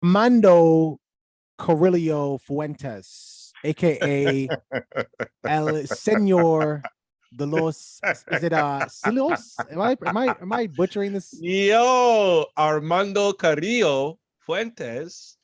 Amado Carillo Fuentes, aka El Senor de los. Is it Cielos? Am I butchering this? Yo, Armando Carillo Fuentes.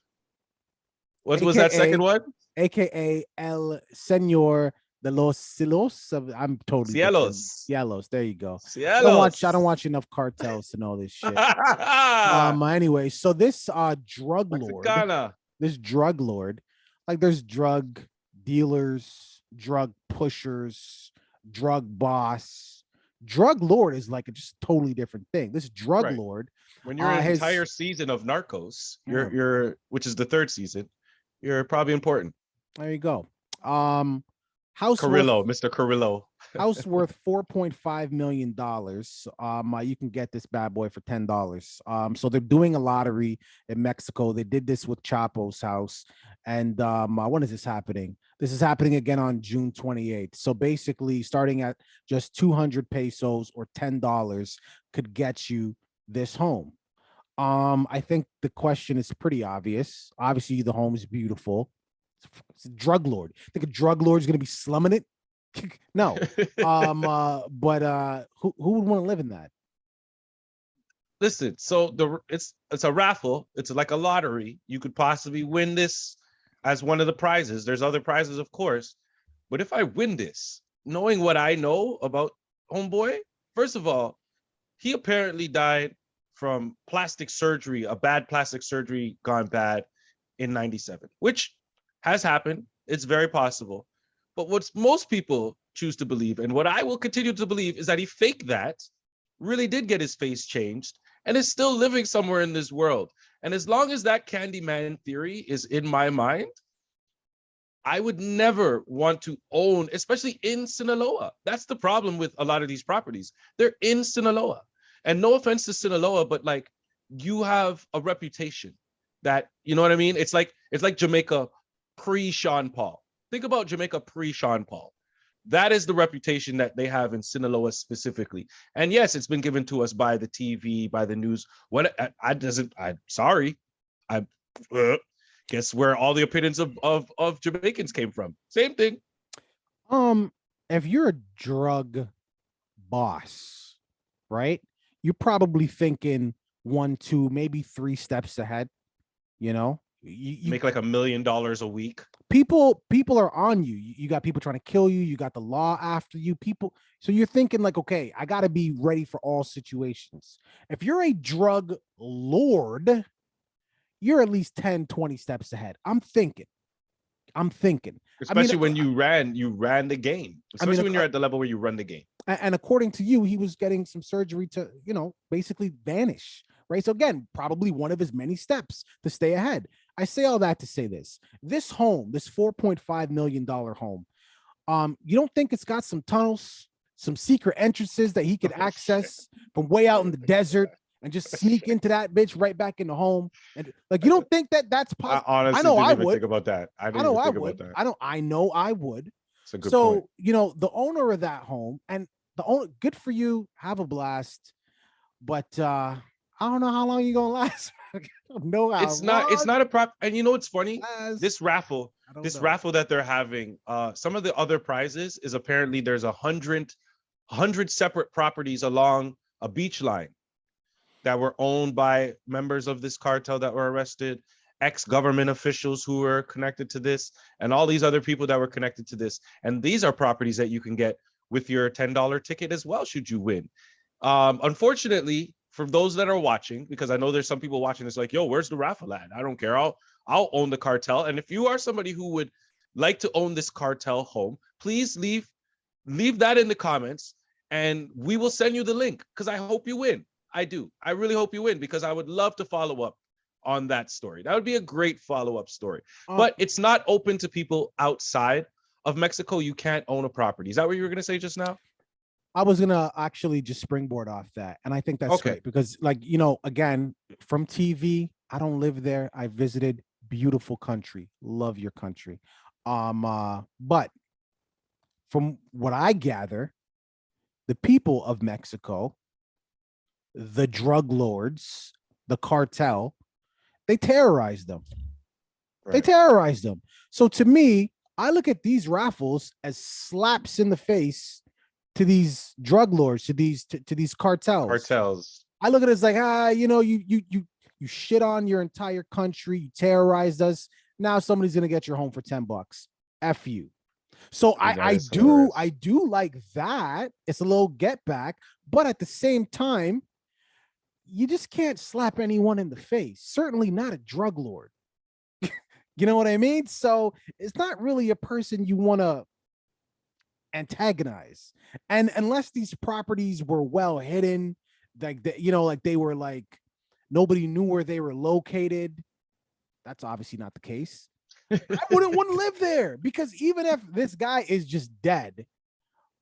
What was that second AKA one? AKA El Senor de los Cielos. I'm totally butchering. Cielos. Cielos. There you go. I don't Cielos. watch enough cartels to know this shit. Anyway, so this drug lord, Mexicana. this drug lord, like there's drug dealers, drug pushers, drug boss. Drug lord is like a just totally different thing. This drug Right. lord, When you're an his entire season of Narcos, you're which is the third season, you're probably important. there you go. House worth Carillo, Mr. Carillo. house worth $4.5 million. You can get this bad boy for $10. So they're doing a lottery in Mexico. They did this with Chapo's house. And when is this happening? This is happening again on June 28th. So basically, starting at just 200 pesos or $10 could get you this home. I think the question is pretty obvious. Obviously, the home is beautiful. It's a drug lord. Think a drug lord is going to be slumming it? No. But who would want to live in that? Listen, so it's a raffle. It's like a lottery. You could possibly win this as one of the prizes. There's other prizes, of course. But if I win this, knowing what I know about homeboy, first of all, he apparently died from plastic surgery, a bad plastic surgery gone bad in 97, which has happened. It's very possible. But what most people choose to believe, and what I will continue to believe, is that he faked that, really did get his face changed, and is still living somewhere in this world. And as long as that Candyman theory is in my mind, I would never want to own, especially in Sinaloa. That's the problem with a lot of these properties. They're in Sinaloa. And no offense to Sinaloa, but like you have a reputation that, you know what I mean? It's like Jamaica pre-Sean Paul. Think about Jamaica pre-Sean Paul. That is the reputation that they have in Sinaloa specifically. And yes, it's been given to us by the TV, by the news. I'm sorry. I guess where all the opinions of Jamaicans came from. Same thing. If you're a drug boss, right? You're probably thinking 1, 2, maybe 3 steps ahead. You know, you make like $1 million a week. People are on you. You got people trying to kill you. You got the law after you. People. So you're thinking like, okay, I got to be ready for all situations. If you're a drug lord, you're at least 10, 20 steps ahead. I'm thinking. Especially when you ran the game. Especially when you're at the level where you run the game. And according to you, he was getting some surgery to, basically vanish. Right. So again, probably one of his many steps to stay ahead. I say all that to say this home, this $4.5 million home, you don't think it's got some tunnels, some secret entrances that he could access from way out in the desert and just sneak into that bitch right back in the home? And like, you don't think that's possible? I honestly didn't even think about that. I know I would. It's a good point. The owner of that home and the owner, good for you, have a blast. But I don't know how long you're gonna last. It's not a prop. And you know what's funny? This raffle that they're having, some of the other prizes is apparently there's 100 separate properties along a beach line that were owned by members of this cartel that were arrested, ex-government officials who were connected to this, and all these other people that were connected to this. And these are properties that you can get with your $10 ticket as well, should you win. Unfortunately, for those that are watching, because I know there's some people watching this like, yo, where's the raffle at? I don't care. I'll own the cartel. And if you are somebody who would like to own this cartel home, please leave that in the comments and we will send you the link, because I hope you win. I do. I really hope you win, because I would love to follow up on that story. That would be a great follow-up story. But it's not open to people outside of Mexico. You can't own a property. Is that what you were going to say just now? I was gonna actually just springboard off that, and I think that's great because, like, again, from TV, I don't live there. I visited, beautiful country, love your country, but from what I gather, the people of Mexico, the drug lords, the cartel, They terrorized them. They Right. terrorized them. So to me, I look at these raffles as slaps in the face to these drug lords, to these cartels. Cartels. I look at it as like, you shit on your entire country, you terrorized us. Now somebody's gonna get your home for $10. F you. So I mean, that I is do hilarious. I do like that. It's a little get back, but at the same time, you just can't slap anyone in the face. Certainly not a drug lord. You know what I mean? So it's not really a person you want to antagonize. And unless these properties were well hidden, like like they were like nobody knew where they were located. That's obviously not the case. I wouldn't want to live there because even if this guy is just dead,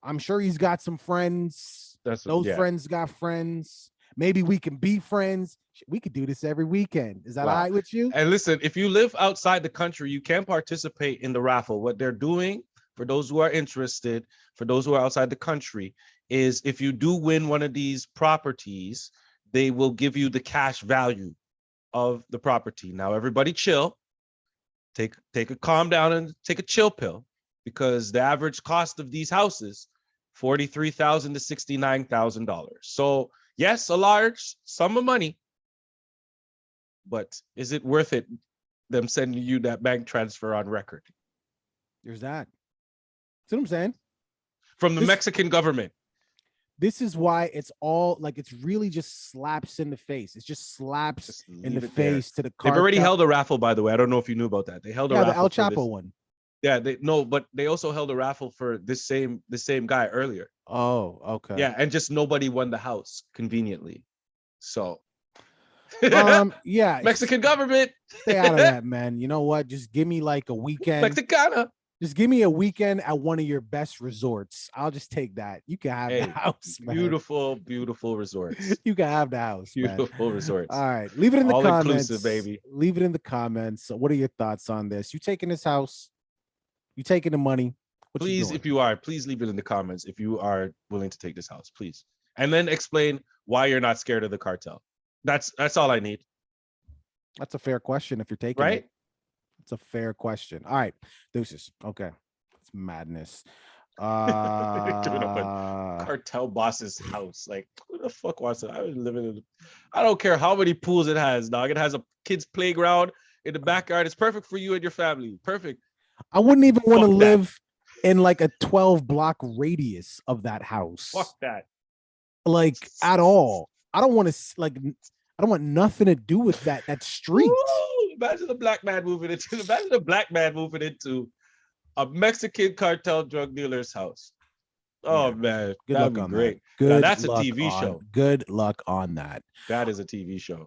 I'm sure he's got some friends. Those friends got friends. Maybe we can be friends. We could do this every weekend. Is that all right with you? And listen, if you live outside the country, you can participate in the raffle. What they're doing, for those who are interested, for those who are outside the country, is if you do win one of these properties, they will give you the cash value of the property. Now, everybody chill. Take a calm down and take a chill pill, because the average cost of these houses, $43,000 to $69,000. So yes, a large sum of money, but is it worth it? Them sending you that bank transfer on record? There's that. See what I'm saying? From the Mexican government. This is why it's all like it's really just slaps in the face. It's just slaps in the face to the cartel. They've already held a raffle, by the way. I don't know if you knew about that. They held a raffle. The El Chapo one. Yeah, but they also held a raffle for the same guy earlier. Oh, okay. Yeah, and just nobody won the house conveniently. So yeah. Mexican government. Stay out of that, man. You know what? Just give me like a weekend. Mexicana. Just give me a weekend at one of your best resorts. I'll just take that. You can have the house, man. Beautiful, beautiful resorts. You can have the house, beautiful man. resorts. All right. Leave it in the comments. All inclusive, baby. Leave it in the comments. So what are your thoughts on this? You taking this house? You taking the money? Please, if you are, please leave it in the comments if you are willing to take this house, please. And then explain why you're not scared of the cartel. That's all I need. That's a fair question if you're taking it. It's a fair question. All right, deuces. Okay, it's madness. Doing up a cartel boss's house. Like, who the fuck wants it? I was living in. I don't care how many pools it has, dog. It has a kids' playground in the backyard. It's perfect for you and your family. Perfect. I wouldn't even want to live in like a 12-block radius of that house. Fuck that. Like at all. I don't want nothing to do with that street. Woo! Imagine a black man moving into a Mexican cartel drug dealer's house. Oh man, good luck on great. That. That's a TV show. Good luck on that. That is a TV show.